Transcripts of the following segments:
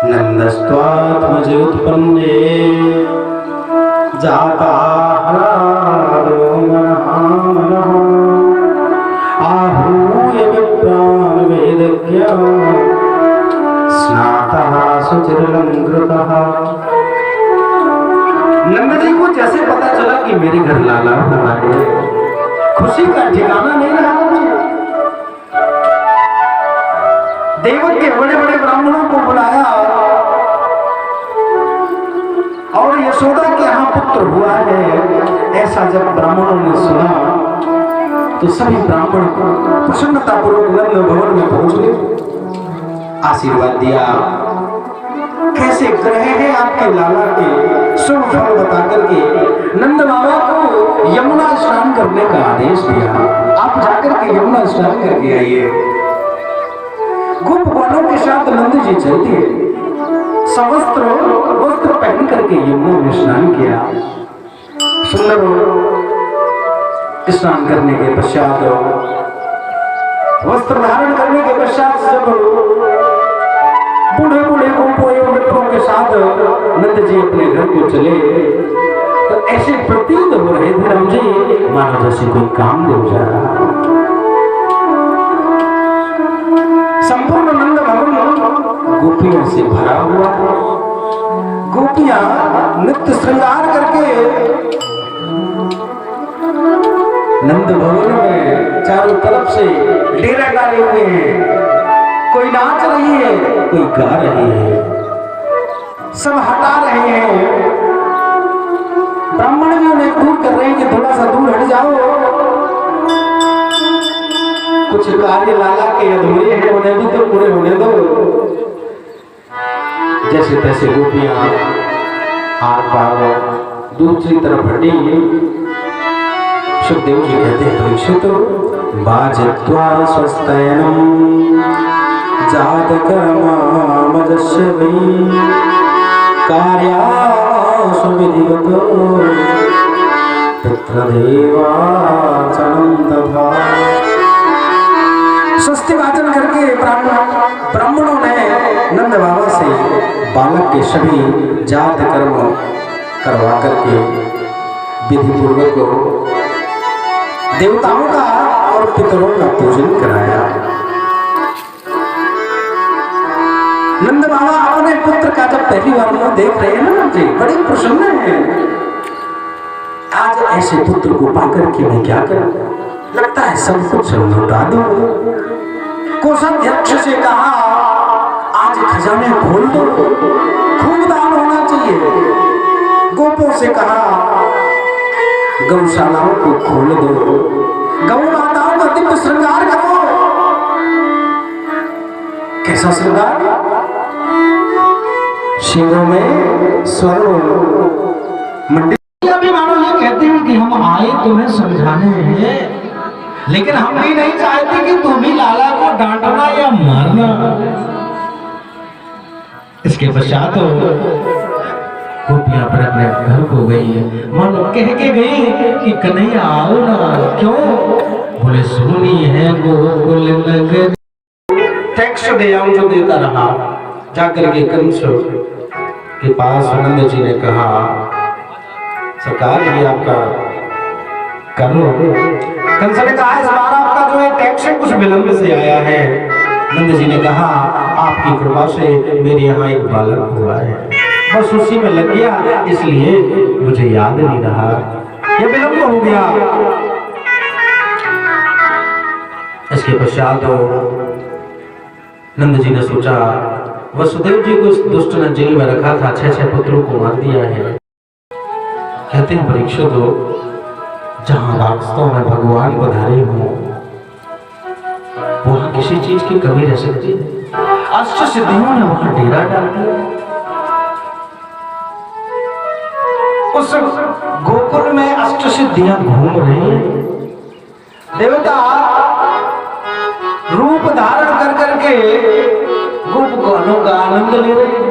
नन्दस्त्वात्मजोत्पन्ने जाता महामनः आहूय विप्रान् वेदज्ञ स्नातः सुचिरलंकृतः। नंद जी को जैसे पता चला कि मेरे घर लाला हुआ है, खुशी का ठिकाना नहीं रहा। देवक के बड़े बड़े ब्राह्मणों को बुलाया और यशोदा के यहाँ पुत्र हुआ है, ऐसा जब ब्राह्मणों ने सुना तो सभी ब्राह्मण प्रसन्नता पूर्वक नंद भवन में पहुंच गए, आशीर्वाद दिया। कैसे ग्रह है आपके लाला के, शुभ फल बता करके नंद बाबा को यमुना स्नान करने का आदेश दिया। आप जाकर के यमुना स्नान करके आइए। गोप बालों के साथ नंद जी चल दिए, सवस्त्र वस्त्र पहन करके यमुना में स्नान किया। सुंदर स्नान करने के पश्चात, वस्त्र धारण करने के पश्चात जब बूढ़े बूढ़े गोपों एवं मित्रों के साथ नंद जी अपने घर को चले तो ऐसे प्रतीत हो रहे थे राम जी मानो जैसे कोई काम दे जा रहा। संपूर्ण नंद भवन गोपियों से भरा हुआ, गोपियां नित्य श्रृंगार करके नंद भवन में चारों तरफ से डेरा डाले हुए हैं। कोई नाच रही है, कोई गा रही है, सब हटा रहे हैं। ब्राह्मण भी उन्हें दूर कर रहे हैं कि थोड़ा सा दूर हट जाओ, कुछ कार्य लाला के अधूरे हैं, उन्हें भी तो पूरे होने दो। जैसे तैसे गोपियां आर पार दूसरी तरफ हटी। सुखदेव जी कहते हैं परीक्षित बाजत्वा स्वस्तयनम जात कर्मामजस्य वै कार्यासु विधिवतो पितृदेवाचनं तथा। स्वस्ति वाचन करके ब्राह्मणों ने नंद बाबा से बालक के सभी जात कर्म करवा करके विधि पूर्वक देवताओं का और पितरों का पूजन कराया। नंद बाबा अपने पुत्र का जब पहली बार मुंह देख रहे हैं ना जी, बड़े प्रसन्न हैं। आज ऐसे पुत्र को पाकर के मैं क्या करूं, लगता है सब कुछ लौटा दूं। कोषाध्यक्ष से कहा आज खजाने खोल दो, खूब दान होना चाहिए। गोपों से कहा गौशालाओं को खोल दो, गौ माताओं का दिव्य श्रृंगार करो। कैसा श्रृंगार? शिवों में स्वरों मंडित। अभी मानो ये कहते हैं कि हम आए तुम्हें समझाने हैं, लेकिन हम भी नहीं चाहते कि तुम भी लाला को डांटना या मारना। इसके पश्चात गोपियां अपने अपने घर को गई, मानो कह के गई कि कन्हैया आओ ना। क्यों? बोले सुनी है गोकुल नगर। टैक्स दे आऊं जो देता रहा। जाकर के कंस के पास नंद जी ने कहा सरकार ये आपका करो। कंस ने कहा इस बार आपका जो है टैक्स कुछ विलंब से आया है। नंद जी ने कहा आपकी कृपा से मेरे यहाँ एक बालक हुआ है, बस उसी में लग गया, इसलिए मुझे याद नहीं रहा, ये विलंब हो गया। इसके पश्चात नंद जी ने सोचा वसुदेव जी को इस दुष्ट ने जेल में रखा था, 6 पुत्रों को मार दिया है। कहते हैं परीक्षित हो जहां वास्तव में भगवान पधारे हों वहां किसी चीज की कमी रह सकती है। अष्ट सिद्धियों ने वहां डेरा डाल दिया। उस गोकुल में अष्ट सिद्धियां घूम रही हैं। देवता रूप धारण कर करके गोप गणों का आनंद ले रहे हैं।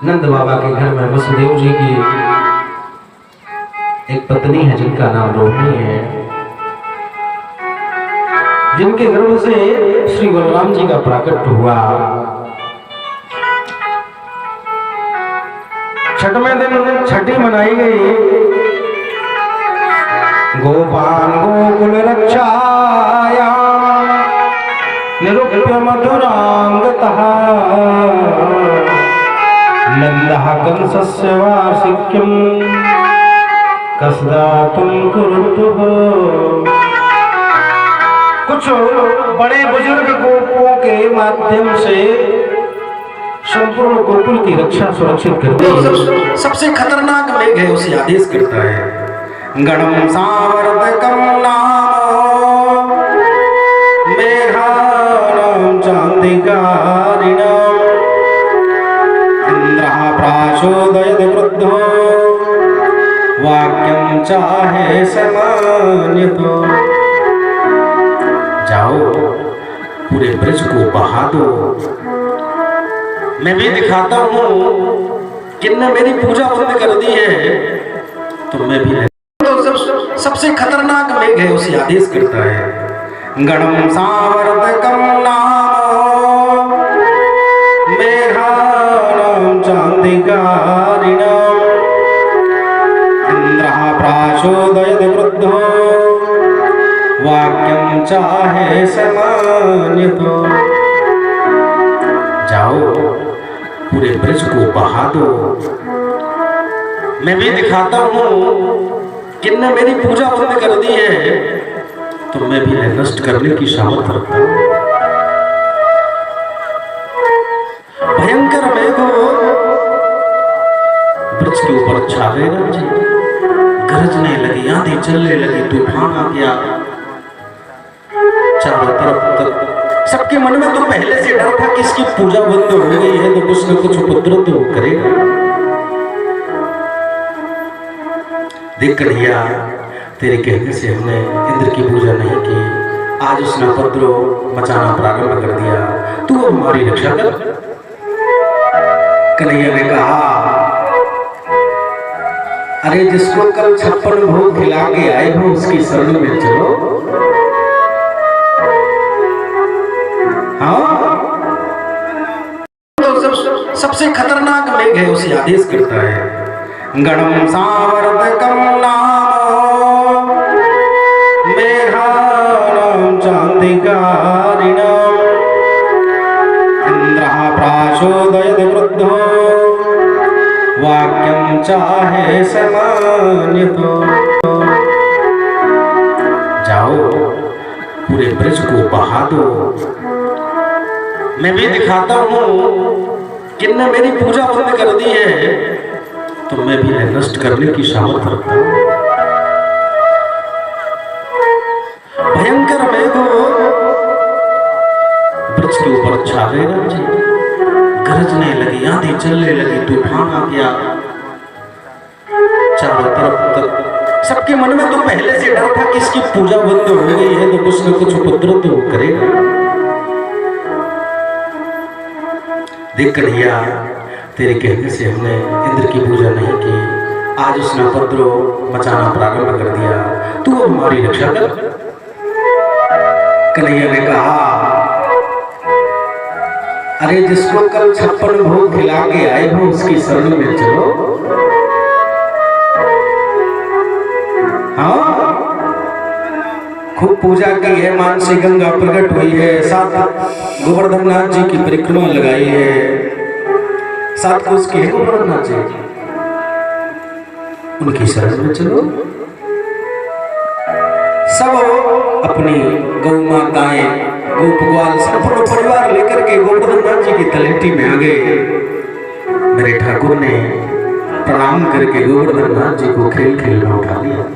नंद बाबा के घर में वसुदेव जी की एक पत्नी है जिनका नाम रोहिणी है। जिनके गर्भ से श्री बलराम जी का प्राकट हुआ। छठवें दिन छठी मनाई गई। गोपाल गोकुल रक्षाया निरूप्य मधुरांगतः नंदः कंसस्य वार्षिक्यं कसदातुं कुरुतुः। कुछ बड़े बुजुर्ग गोपों के माध्यम से संपूर्ण गोकुल की रक्षा सुरक्षित करते हैं। सबसे खतरनाक मेघ है उसे आदेश करता है। गणम सावर्तकम नाम मेघानां चांदिकारिणां इंद्रः प्राचोदयत वृद्धो वाक्यं चाहे समान्यतो। जाओ पूरे ब्रज को बहा दो, मैं भी दिखाता हूँ। किन्ने मेरी पूजा बंद कर दी है तो मैं भी तो सबसे खतरनाक मेघ है उसे आदेश करता है। गणम सावर्तकम नाम मेघानां चांदिकारिणां इंद्रः प्राचोदयत वृद्धो वाक्यं चाहे समान्यतो। जाओ पूरे ब्रज को बहा दो, मैं भी दिखाता हूँ। किन्ने मेरी पूजा बंद कर दी है तो मैं भी नष्ट करने की सामर्थ रखता हूँ। भयंकर मेघ ब्रज के ऊपर छा गए। गरजने लगी, आंधी चलने लगी, तूफान आ गया। चारों तरफ तक सबके मन में तो पहले से डर था कि इसकी पूजा बंद हो गई है तो कुछ न कुछ उपद्रव तो करेगा। देख कन्हैया, तेरे कहने से हमने इंद्र की पूजा नहीं की, आज उसने उपद्रव मचाना प्रारंभ कर दिया, तू हमारी रक्षा कर। कन्हैया ने कहा, अरे जिसको कल 56 भोग खिला के आए हो उसकी शरण में चलो। तो सबसे खतरनाक मेघ है उसे आदेश करता है। गणम सावर्तकम नाम मेघानां चांदिकारिणां इंद्रः प्राचोदयत वृद्धो वाक्यं चाहे समान्यतो। जाओ पूरे ब्रज को बहा दो, मैं भी दिखाता हूँ। किन्ने मेरी पूजा बंद कर दी है तो मैं भी नष्ट करने की सामर्थ रखता हूँ। भयंकर मेघ ब्रज के ऊपर छा गए। गरजने लगी, आंधी चलने लगी, तूफान आ गया। चारों तरफ तक सबके मन में तो पहले से डर था कि इसकी पूजा बंद हो गई है तो कुछ न कुछ उपद्रव तो करेगा। देख कन्हैया, तेरे कहने से हमने इंद्र की पूजा नहीं की, आज उसने उपद्रव मचाना प्रारंभ कर दिया, तू हमारी रक्षा कर। कन्हैया ने कहा, अरे जिसको कल 56 भोग खिला के आए हो उसकी शरण में चलो। हाँ, खूब पूजा की है, मानसी गंगा प्रकट हुई है, साथ गोवर्धननाथ जी की परिक्रमा लगाई है, साथ को उसके गोवर्धननाथ जी, उनकी शरण में चलो। सब अपनी गौ माताएं, गोप ग्वाल संपूर्ण परिवार लेकर के गोवर्धननाथ जी की तलेटी में आ गए। मेरे ठाकुर ने प्रणाम करके गोवर्धननाथ जी को खेल खेल में उठा दिया।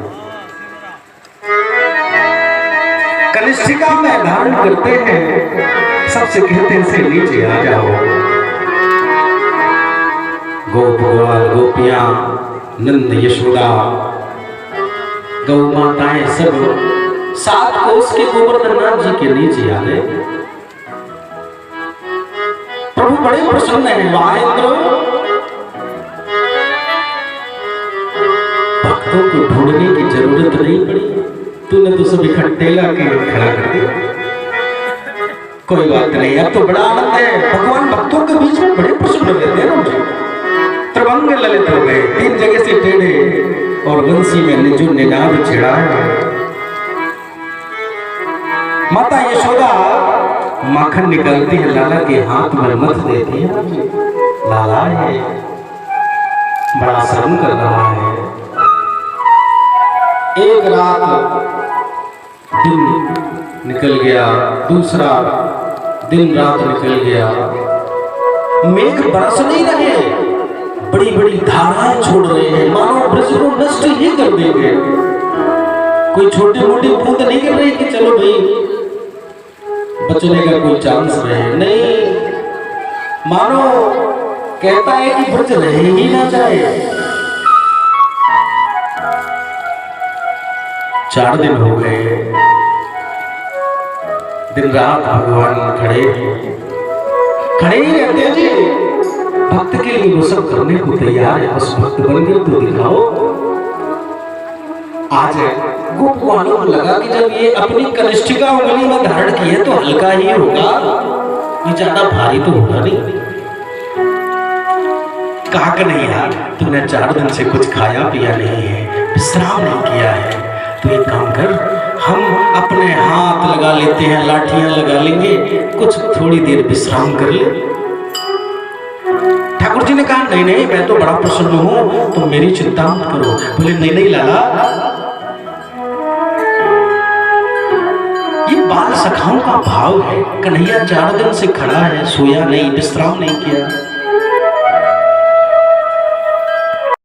कनिष्ठिका में धारण करते हैं, सबसे कहते हैं से नीचे आ जाओ। गोप ग्वाल गोपियां, नंद यशोदा, गौ माताएं सब 7 कोस के गोवर्धननाथ जी के नीचे आ गए। प्रभु बड़े प्रसन्न हैं। वाहेंद्र, भक्तों को ढूंढने की जरूरत नहीं पड़ी, तूने तो सब इकट्ठे लाके खड़ा कर दिया। कोई बात नहीं, अब तो बड़ा आनंद है, भगवान भक्तों के बीच में बड़े प्रसन्न रहते हैं ना। त्रिभंग ललित हो गए, 3 जगह से टेढ़े और बंसी में जो निनाद छिड़ा है। माता यशोदा माखन निकालती है, लाला के हाथ में मत देती है। लाला है बड़ा शर्म कर रहा है। एक रात दिन निकल गया, दूसरा दिन रात निकल गया, मेघ बरस नहीं रहे, बड़ी बड़ी धाराएं छोड़ रहे हैं, मानो ब्रज को नष्ट ही कर देंगे। कोई छोटी मोटी बूंद नहीं कर रही कि चलो भाई बचने का कोई चांस रहे, नहीं, मानो कहता है कि ब्रज रहे ही ना जाए। 4 दिन हो गए, दिन रात भगवान खड़े ही रहते हैं जी। भक्त के लिए वो सब करने को तैयार है, बस भक्त बन गए तो दिखाओ। आज गोपवालों को लगा कि जब ये अपनी कनिष्ठिका उंगली में धारण की है तो हल्का ही होगा, ये ज्यादा भारी तो होगा नहीं। कहा कि नहीं यार, तुमने 4 दिन से कुछ खाया पिया नहीं है, विश्राम नहीं किया है, तो एक काम कर, हम अपने हाथ लगा लेते हैं, लाठियां लगा लेंगे, कुछ थोड़ी देर विश्राम कर ले। ठाकुर जी ने कहा नहीं नहीं, मैं तो बड़ा प्रसन्न हूं, तुम मेरी चिंता मत करो। बोले नहीं नहीं लाला, ये बाल सखाओं का भाव है। कन्हैया 4 दिन से खड़ा है, सोया नहीं, विश्राम नहीं किया,